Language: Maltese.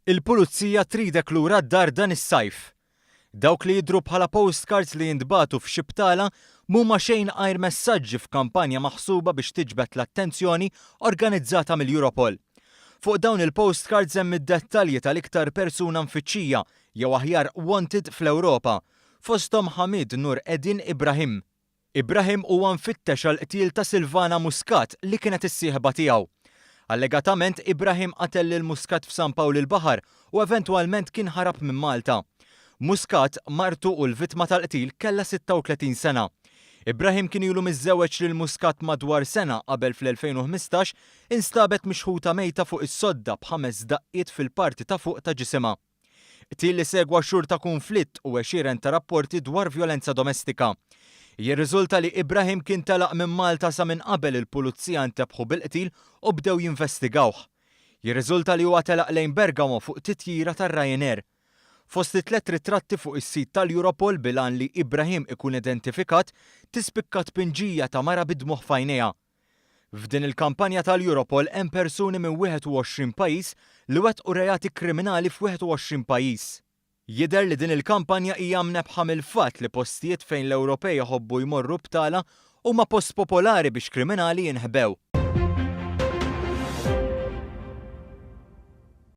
Il-pulizija tridek lura d-dar dan is-sajf. Dawk li jidhru bħala postcards li jintbagħtu f'xibtala mhuma xejn għajr messaġġi f'kampanja maħsuba biex tiġbed l-attenzjoni organizzata mill-Europol. Fuq dawn il-postcards hemm id-dettalji tal-iktar persuna mfittxija jew aħjar wanted fl-Ewropa, fosthom Hamid Nur Eddin Ibrahim. Ibrahim huwa mfittex għal qtil ta' Silvana Muscat li kienet is-sieħba tiegħu. Allegatament Ibrahim qatel lil Muscat f'San Pawl il-Baħar u eventwalment kien ħarab minn Malta. Muscat, martu u l-vittma tal-qtil kellha 36 sena. Ibrahim kien ilu miżżewweġ lil Muscat madwar sena qabel fl-2015 instabet mixħuta mejta fuq is-sodda b'5 daqqiet fil-parti ta' fuq ta' ġisimha. Qtil li segwa xhur ta' kunflitt u għexieren ta' rapporti dwar vjolenza domestika. Jirriżulta li Ibrahim kien telaq minn Malta sa minn qabel il-pulizija ntebħu bil-qtil u bdew jinvestigawh. Jirriżulta li huwa telaq lejn Bergamo fuq titjira tar-Ryanair. Fost it-tlet ritratti fuq is-sit tal-Europol bilan li Ibrahim ikun identifikat tispikka tpinġija ta' mara bidmuħ f'għajnejha. F'din il-kampanja tal-Europol hemm persuni minn 21 pajjiż li wettqu reati kriminali f'21 pajjiż. Jidher li din il-kampanja hija mnebħa mill-fatt li postijiet fejn l-Ewropej jħobbu jmorru btala huma post popolari biex kriminali jinħbew.